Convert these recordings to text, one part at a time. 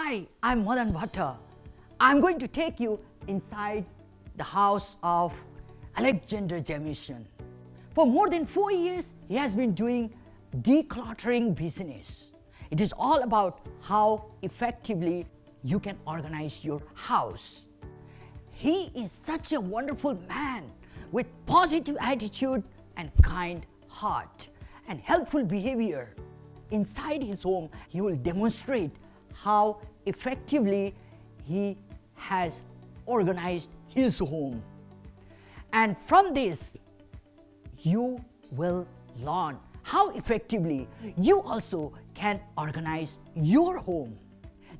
Hi, I'm Madan Bhatta. I'm going to take you inside the house of Alexander Jamieson. For more than 4 years, he has been doing decluttering business. It is all about how effectively you can organize your house. He is such a wonderful man with positive attitude and kind heart and helpful behavior. Inside his home, he will demonstrate how effectively he has organized his home. And from this, you will learn how effectively you also can organize your home.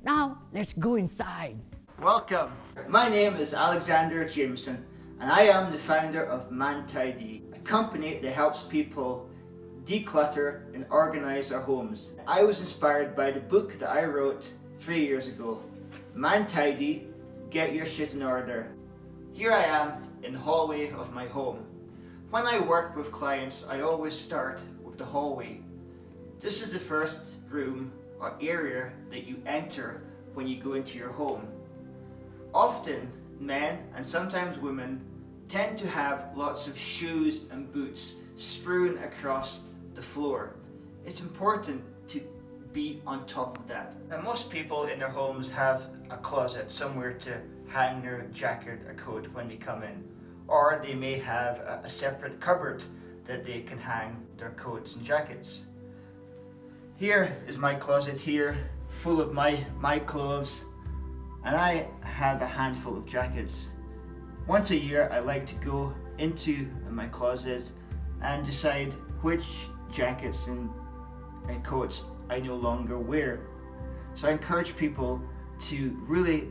Now, let's go inside. Welcome. My name is Alexander Jamieson and I am the founder of ManTidy, a company that helps people declutter and organize their homes. I was inspired by the book that I wrote 3 years ago, ManTidy, Get Your Shit in Order. Here I am in the hallway of my home. When I work with clients, I always start with the hallway. This is the first room or area that you enter when you go into your home. Often, men and sometimes women tend to have lots of shoes and boots strewn across the floor. It's important to be on top of that. And most people in their homes have a closet, somewhere to hang their jacket or coat when they come in. Or they may have a separate cupboard that they can hang their coats and jackets. Here is my closet here, full of my clothes, and I have a handful of jackets. Once a year I like to go into my closet and decide which jackets and coats I no longer wear. So I encourage people to really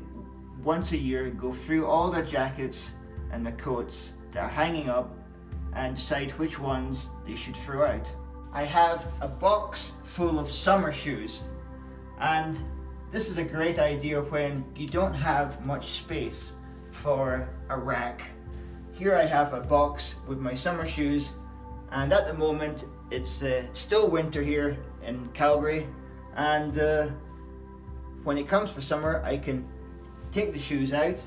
once a year go through all their jackets and the coats that are hanging up and decide which ones they should throw out. I have a box full of summer shoes, and this is a great idea when you don't have much space for a rack. Here I have a box with my summer shoes, and at the moment it's still winter here in Calgary, and when it comes for summer I can take the shoes out,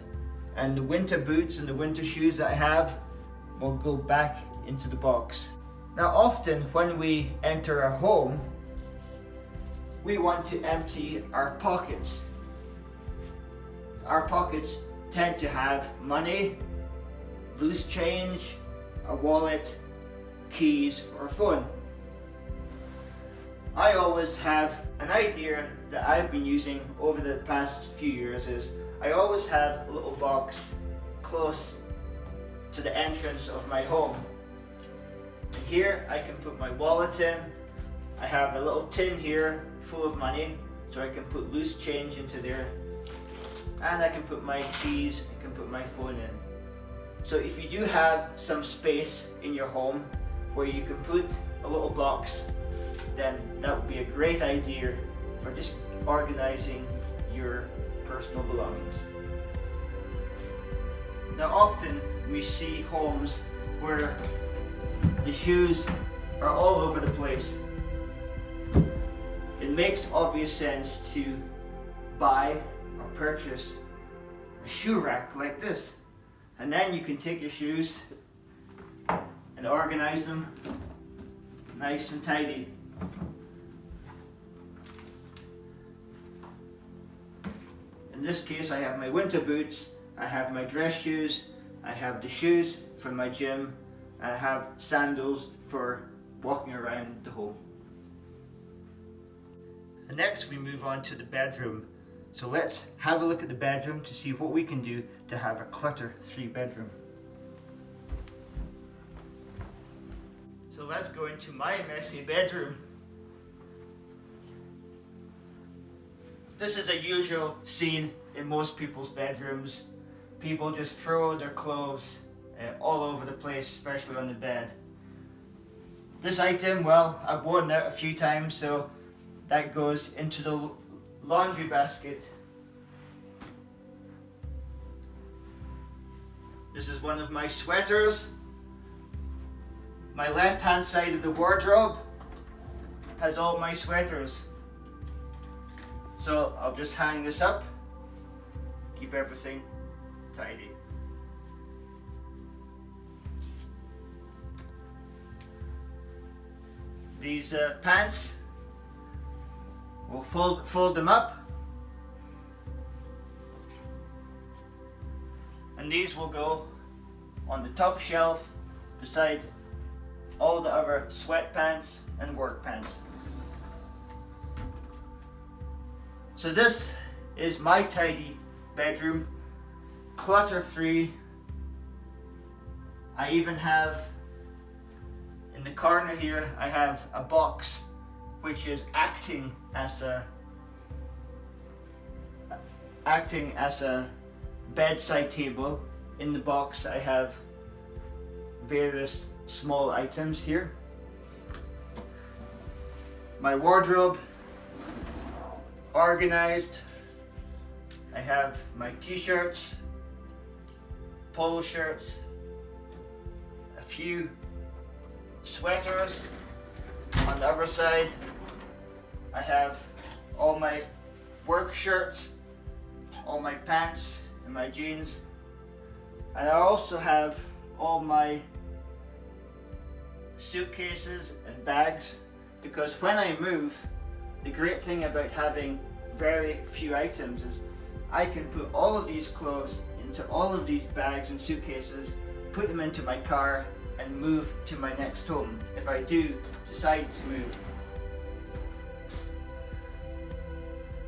and the winter boots and the winter shoes that I have will go back into the box. Now often when we enter a home, we want to empty our pockets. Our pockets tend to have money, loose change, a wallet, keys, or a phone. I always have an idea that I've been using over the past few years is I always have a little box close to the entrance of my home. And here I can put my wallet in. I have a little tin here full of money, so I can put loose change into there. And I can put my keys, I can put my phone in. So if you do have some space in your home where you can put a little box, then that would be a great idea for just organizing your personal belongings. Now often we see homes where the shoes are all over the place. It makes obvious sense to buy or purchase a shoe rack like this, and then you can take your shoes and organize them nice and tidy. In this case I have my winter boots, I have my dress shoes, I have the shoes for my gym, and I have sandals for walking around the home. And next we move on to the bedroom. So let's have a look at the bedroom to see what we can do to have a clutter-free bedroom. So let's go into my messy bedroom. This is a usual scene in most people's bedrooms. People just throw their clothes all over the place, especially on the bed. This item, well, I've worn it a few times, so that goes into the laundry basket. This is one of my sweaters. My left hand side of the wardrobe has all my sweaters. So I'll just hang this up, keep everything tidy. These pants, we'll fold them up, and these will go on the top shelf beside all the other sweatpants and work pants. So this is my tidy bedroom, clutter free. I even have in the corner here, I have a box which is acting as a bedside table. In the box I have various small items here. My wardrobe organized. I have my t-shirts, polo shirts, a few sweaters. On the other side I have all my work shirts, all my pants and my jeans, and I also have all my suitcases and bags, because when I move, the great thing about having very few items is I can put all of these clothes into all of these bags and suitcases, put them into my car and move to my next home if I do decide to move.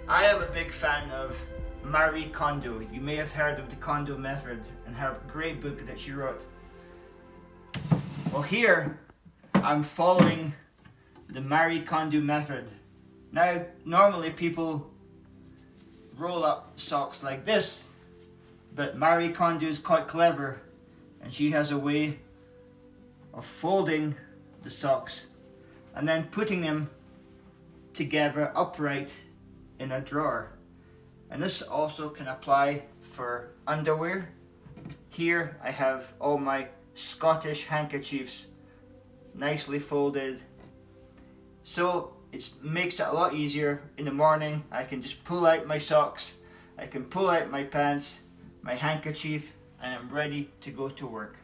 I am a big fan of Marie Kondo. You may have heard of the Kondo method and her great book that she wrote. Well, here I'm following the Marie Kondo method. Now, normally people roll up socks like this, but Marie Kondo is quite clever, and she has a way of folding the socks and then putting them together upright in a drawer. And this also can apply for underwear. Here I have all my Scottish handkerchiefs nicely folded, so it makes it a lot easier. In the morning I can just pull out my socks, I can pull out my pants, my handkerchief, and I'm ready to go to work.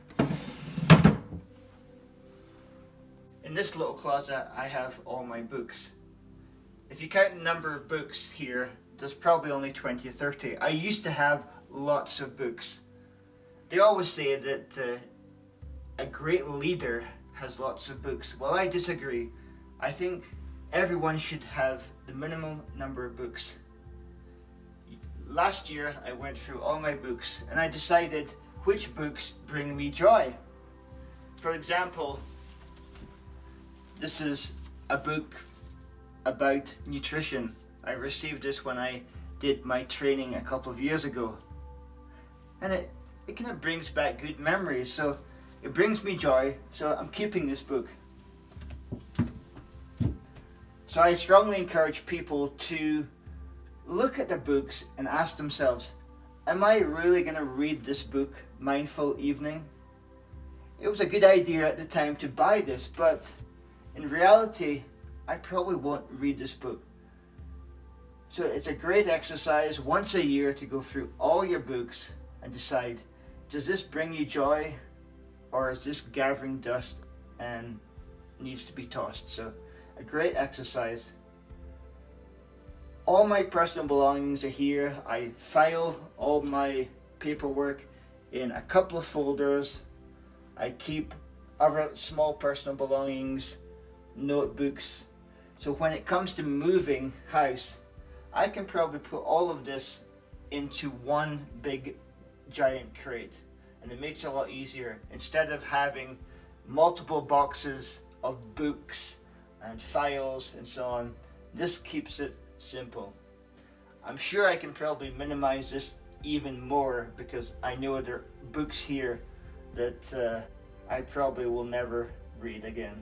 In this little closet I have all my books. If you count the number of books here, there's probably only 20 or 30. I used to have lots of books. They always say that a great leader has lots of books. Well, I disagree. I think everyone should have the minimum number of books. Last year I went through all my books and I decided which books bring me joy. For example, this is a book about nutrition. I received this when I did my training a couple of years ago, and it kind of brings back good memories, so it brings me joy, so I'm keeping this book. So I strongly encourage people to look at the books and ask themselves, am I really going to read this book, Mindful Evening? It was a good idea at the time to buy this, but in reality I probably won't read this book. So it's a great exercise once a year to go through all your books and decide, does this bring you joy, or is this gathering dust and needs to be tossed? So a great exercise. All my personal belongings are here. I file all my paperwork in a couple of folders. I keep other small personal belongings, notebooks. So when it comes to moving house, I can probably put all of this into one big giant crate, and it makes it a lot easier. Instead of having multiple boxes of books and files and so on, this keeps it simple. I'm sure I can probably minimize this even more, because I know there are books here that I probably will never read again.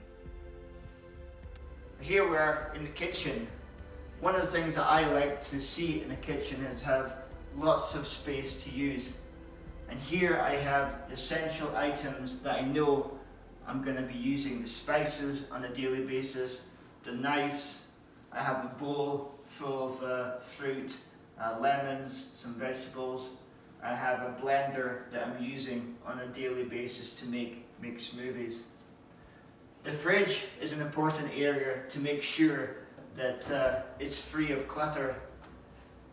Here we are in the kitchen. One of the things that I like to see in the kitchen is have lots of space to use. And here I have essential items that I know I'm going to be using. The spices on a daily basis, the knives, I have a bowl full of fruit, lemons, some vegetables. I have a blender that I'm using on a daily basis to make smoothies. The fridge is an important area to make sure that it's free of clutter.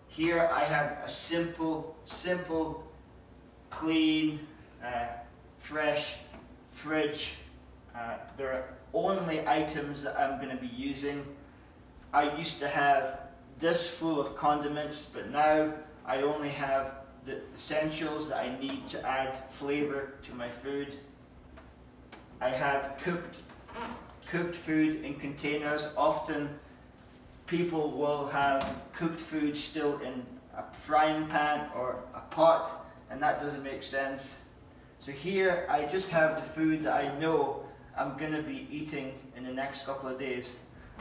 Here I have a simple, clean, fresh fridge. There are only items that I'm going to be using. I used to have this full of condiments, but now I only have the essentials that I need to add flavor to my food. I have cooked food in containers. Often people will have cooked food still in a frying pan or a pot, and that doesn't make sense. So here I just have the food that I know I'm going to be eating in the next couple of days.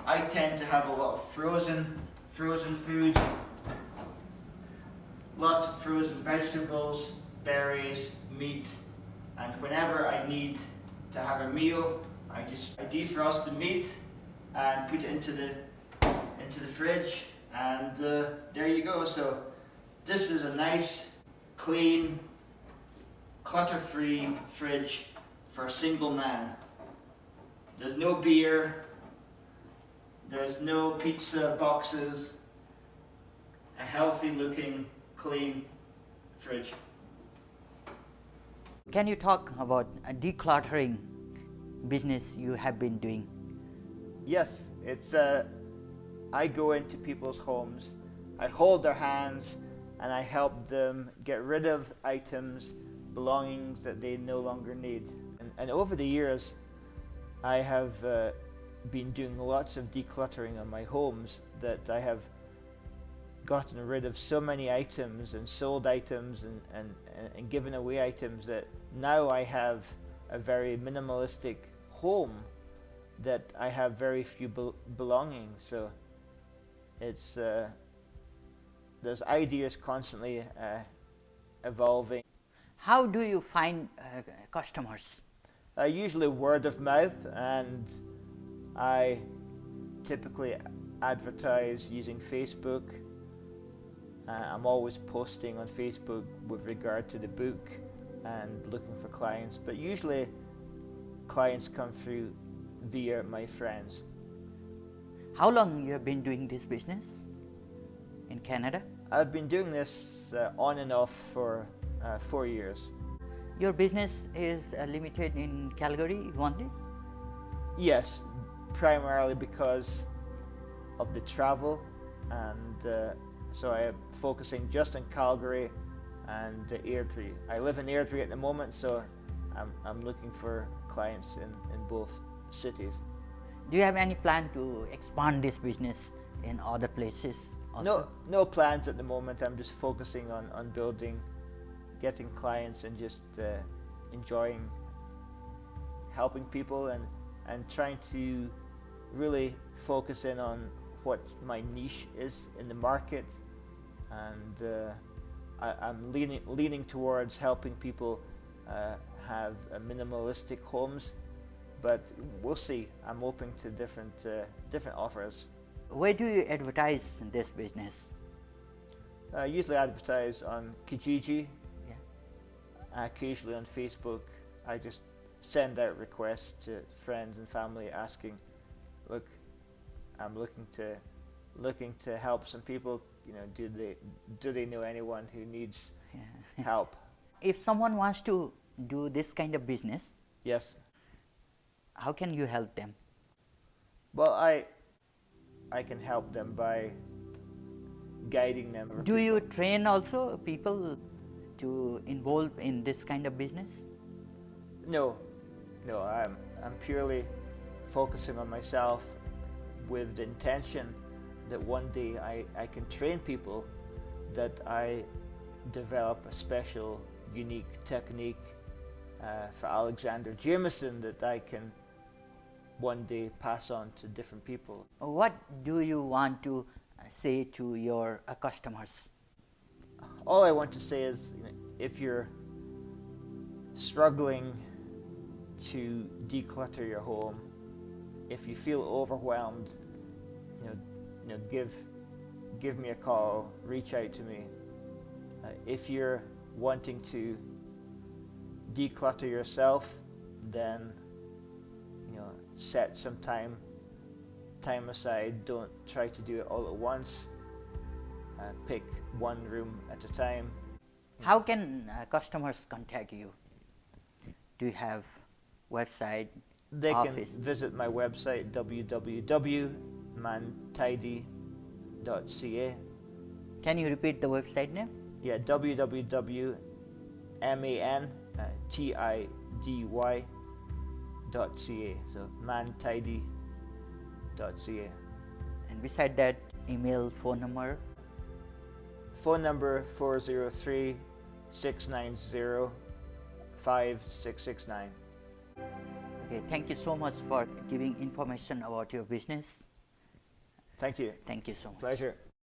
I tend to have a lot of frozen food, lots of frozen vegetables, berries, meat, and whenever I need to have a meal, I defrost the meat and put it into the fridge, and there you go. So this is a nice, clean, clutter-free fridge for a single man. There's no beer, there's no pizza boxes, a healthy looking, clean fridge. Can you talk about a decluttering business you have been doing? Yes, it's I go into people's homes, I hold their hands, and I help them get rid of items, belongings that they no longer need. And over the years, I have been doing lots of decluttering on my homes, that I have gotten rid of so many items and sold items and given away items that now I have a very minimalistic home, that I have very few belongings. So it's there's ideas constantly evolving. How do you find customers? Usually word of mouth, and I typically advertise using Facebook. I'm always posting on Facebook with regard to the book and looking for clients, but usually clients come through via my friends. How long you have been doing this business in Canada? I've been doing this on and off for 4 years. Your business is limited in Calgary only? Yes, primarily because of the travel, and so I am focusing just on Calgary and Airdrie. I live in Airdrie at the moment, so I'm looking for clients in both cities. Do you have any plan to expand this business in other places also? No plans at the moment. I'm just focusing on building, getting clients, and just enjoying helping people and trying to really focus in on what my niche is in the market, and I'm leaning towards helping people have minimalistic homes, but we'll see. I'm open to different offers. Where do you advertise this business? I usually advertise on Kijiji, Yeah. occasionally on Facebook. I just send out requests to friends and family asking, look, I'm looking to help some people. You know, do they know anyone who needs help? If someone wants to do this kind of business, Yes. how can you help them? Well, I can help them by guiding them. Do you train also people to involve in this kind of business? No, I'm purely focusing on myself with the intention that one day I can train people, that I develop a special, unique technique for Alexander Jameson that I can one day pass on to different people. What do you want to say to your customers? All I want to say is, if you're struggling to declutter your home, if you feel overwhelmed, give me a call, reach out to me. If you're wanting to declutter yourself, then set some time aside. Don't try to do it all at once. Pick one room at a time. How can customers contact you? Do you have website, They office? can visit my website www.mantidy.ca. Can you repeat the website name? Yeah, www.mantidy.ca. So mantidy.ca. And beside that, email, phone number. Phone number 403-690-5669. Okay, thank you so much for giving information about your business. Thank you. Thank you so much. Pleasure.